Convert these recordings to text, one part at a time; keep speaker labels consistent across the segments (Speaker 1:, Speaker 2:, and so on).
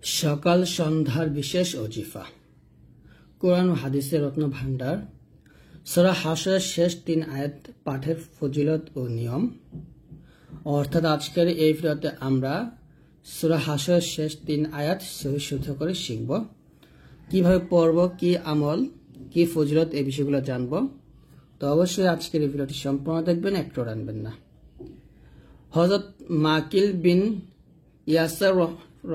Speaker 1: সকাল সন্ধ্যার বিশেষ ওজিফা। কোরআন ও হাদিসের রত্ন ভান্ডার। সূরা হাশরের শেষ 3 আয়াত পাঠের ফজিলত ও নিয়ম। অর্থাৎ আজকের এই ভিডিওতে আমরা সূরা হাশরের শেষ 3 আয়াত সহি শুদ্ধ করে শিখব। কিভাবে পড়ব, কি আমল, কি ফজিলত, এই বিষয়গুলো জানব। তো অবশ্যই আজকের এই ভিডিওটি সম্পূর্ণ দেখবেন, একটু রাখবেন না। হযরত মাকিল বিন ইয়াসার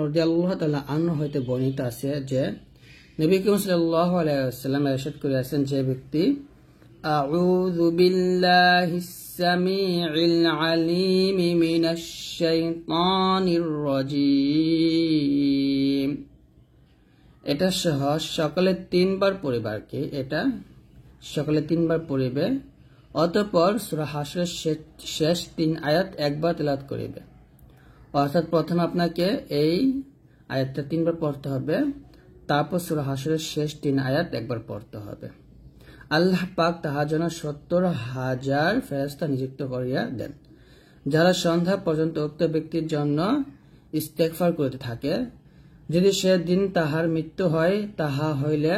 Speaker 1: রাদিয়াল্লাহু তাআলা আনহু হইতে বর্ণিত আছে যে নবী করিম সাল্লাল্লাহু আলাইহি ওয়াসাল্লাম ইরশাদ করেছেন, যে ব্যক্তি আউযু বিল্লাহিস সামিউল আলিম মিনাশ শাইতানির রাজিম, এটা সহ সকালে 3 বার পড়িবারকে, এটা সকালে 3 বার পড়িবে। অতঃপর সূরা হাশরের শেষ 3 আয়াত একবার তেলাওয়াত করিবে। অর্থাৎ প্রথমে আপনাকে এই আয়াতটা 3 বার পড়তে হবে, তারপর সূরা হাশরের শেষ 3 আয়াত একবার পড়তে হবে। আল্লাহ পাক তাহার জন্য 70,000 ফেরেশতা নিযুক্ত করিয়া দেন, যারা সন্ধ্যা পর্যন্ত উক্ত ব্যক্তির জন্য ইস্তেগফার করিতে থাকে। যদি সে দিন তাহার মৃত্যু হয়, তাহা হইলে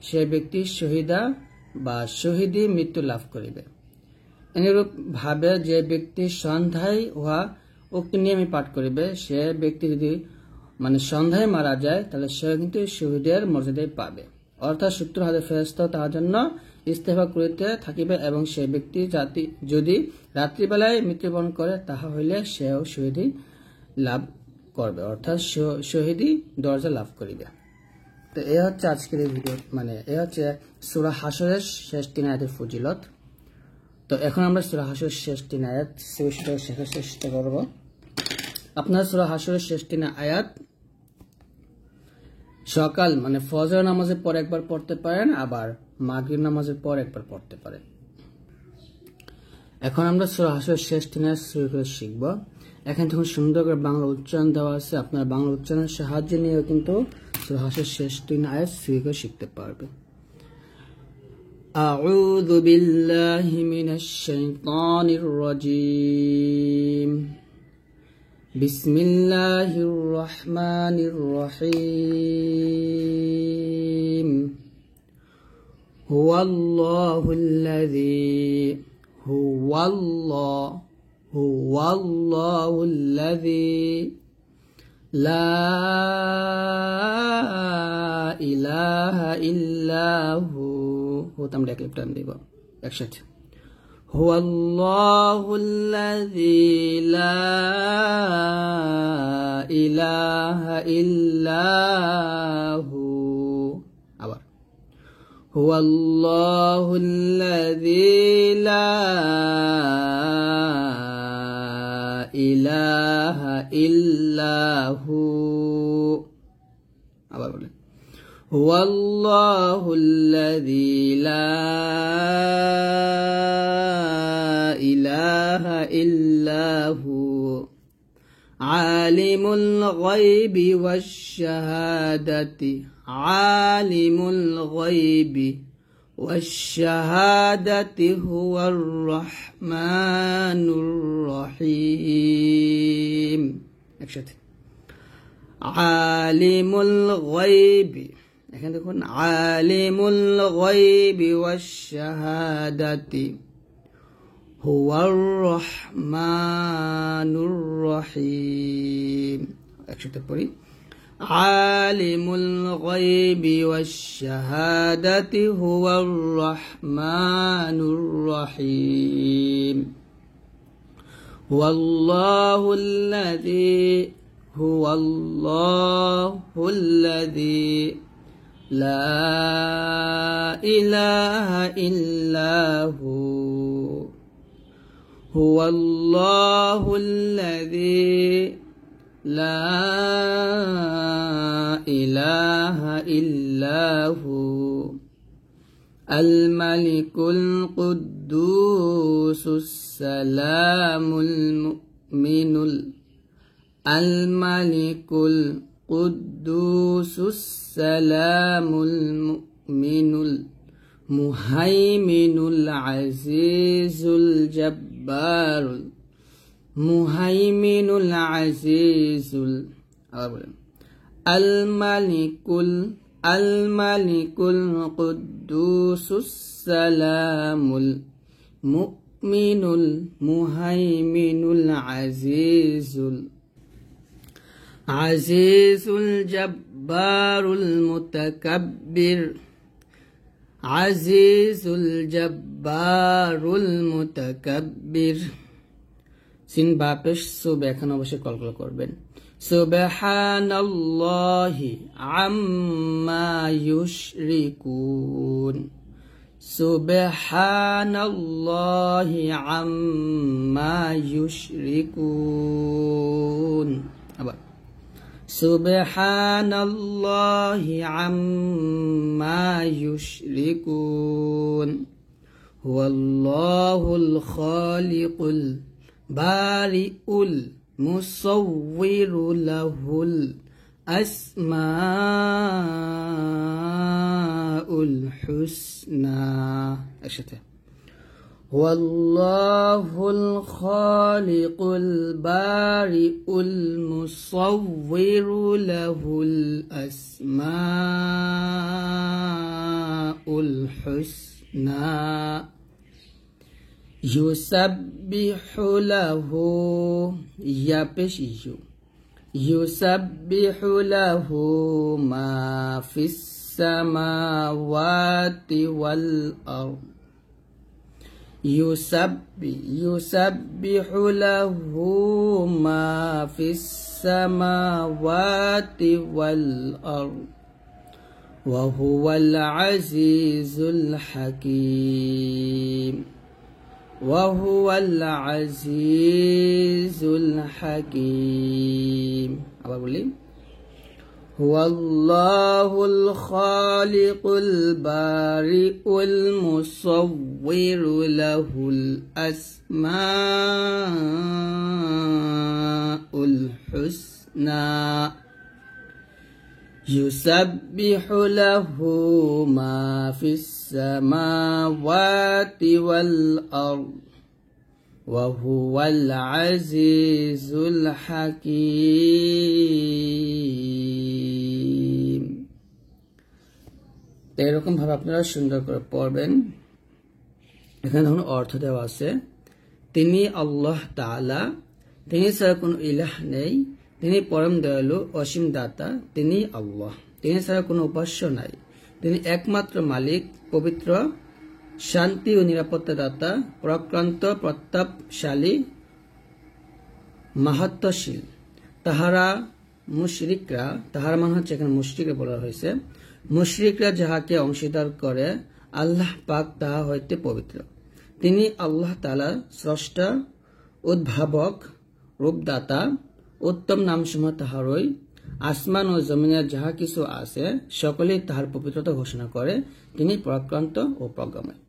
Speaker 1: সে ব্যক্তি শহীদা বা শহীদি মৃত্যু লাভ করিবে। এরূপ ভাবে যে ব্যক্তি সন্ধ্যায় উহা উক্ত নিয়মে পাঠ করিবে, সে ব্যক্তি যদি সন্ধ্যায় মারা যায়, তাহলে সে কিন্তু শহীদের মর্যাদায় পাবে। অর্থাৎ 70,000 ফেরেশতা তাহার জন্য ইস্তেগফার করিতে থাকিবে, এবং সে ব্যক্তি যদি রাত্রিবেলায় মৃত্যুবরণ করে, তাহা হইলে সেও শহীদি লাভ করবে, অর্থাৎ শহীদি দরজা লাভ করিবে। তো এই হচ্ছে আজকের এই ভিডিও, এই হচ্ছে সূরা হাশরের শেষ 3 আয়াতের ফজিলত। তো এখন আমরা সূরা হাশরের শেষ 3 আয়াত শেখার চেষ্টা করব। আপনারা সূরা হাশরের শেষ 3 আয়াত সকাল ফজর নামাজের পর একবার পড়তে পারেন, আবার মাগরিব নামাজের পর একবার পড়তে পারেন। এখন আমরা সূরা হাশরের শেষ 3 আয়াত শুরু করে শিখব। এখানে দেখুন সুন্দর করে বাংলা উচ্চারণ দেওয়া আছে, আপনারা বাংলা উচ্চারণের সাহায্য নিয়েও কিন্তু সূরা হাশরের শেষ 3 আয়াত শুরু করে শিখতে পারবে। أعوذ بالله من الشيطان الرجيم. بسم الله الرحمن الرحيم. هو الله الذي لا إله إلا هو. আমরা এক টান দেব একসাথে। হুয়াল্লাহু আল্লাযী লা ইলাহা ইল্লা হু। আবার হুয়াল্লাহু আল্লাযী লা ইলাহা ইল্লা হু। আবার বলেন, হুয়াল্লাহু আল্লাযী লা ইলাহা ইল্লা হু আলিমুল গায়বি ওয়াশ শাহাদাতি ওয়াশ শাহাদাতি হুয়ার রহমানুর রহিম। একসাথে, আলিমুল গায়বি, এখানে দেখুন আলিমুল গায়বি ওয়াশ শাহাদাতি হুয়ার রহমানুর রহিম। একসাথে পড়ি, আলিমুল গায়বি ওয়াশ শাহাদাতি হুয়ার রহমানুর রহিম। হুয়াল্লাহু আল্লাযী লা ইলাহা ইল্লা হু। হুয়াল্লাহু আল্লাযী লা ইলাহা ইল্লা হু আল মালিকুল কুদ্দুসুস সালামুল Mominul الملكul Quddusus Salamul Mu'minul Muhaiminul Azizul Jabbarul Muhaiminul Azizul, আবার বলেন আল মালিকুল কুদ্দুসুস সালামুল মুমিনুল মুহাইমিনুল আজিজুল জব্বারুল মুতাকাব্বির সিন বা পেশ সুব এখন অবশ্যই কলকল করবেন সুবহানাল্লাহি আম্মা ইউশরিকুন সুবহানাল্লাহি আম্মা ইউশরিকুন আবার সুবহানাল্লাহি আম্মা ইউশরিকুন হুয়াল্লাহুল খালিকুল বারিউল মুসাউউরু লাহুল আসমাউল হুসনা একসাথে ওয়াল্লাহুল খালিকুল বারিউল মুসাউউরু লাহুল আসমাউল হুসনা ইউসাব্বিহু লাহু ইয়া পেশ ইউ ইউসাব্বিহু লাহু মা ফিস সামাওয়াতি ওয়াল আরদ ইউসাব্বিহু লাহু মা ফিস সামাওয়াতি ওয়াল আরদ ওয়া হুয়াল আজিজুল হাকীম وهو العزيز الحكيم আবার বলি هو الله الخالق البارئ المصور له الأسماء الحسنى يسبح له ما في السماوات والأرض وهو العزيز الحكيم এরকম ভাবে আপনারা সুন্দর করে পড়বেন এখানে দেখুন অর্থ দেওয়া আছে তিনি আল্লাহ তাআলা তিনি ছাড়া কোনো ইলাহ নেই তিনি পরম দয়ালু অসীম দাতা তিনি আল্লাহ তিনি ছাড়া কোনো উপাস্য নাই তিনি একমাত্র মালিক পবিত্র শান্তি ও নিরাপত্তা দাতা পরাক্রান্ত প্রতাপশালী মাহাত্ম্যশীল তাহারা মানে হচ্ছে এখানে মুশরিকরা বলা হয়েছে মুশরিকরা যাহাকে অংশীদার করে আল্লাহ পাক তাহা হইতে পবিত্র তিনি আল্লাহ তাআলা স্রষ্টা উদ্ভাবক রূপদাতা উত্তম নামসমূহ তাহারই আসমান ও জমিনের যাহা কিছু আছে সকলেই তাহার পবিত্রতা ঘোষণা করে তিনি পরাক্রান্ত ও প্রজ্ঞাময়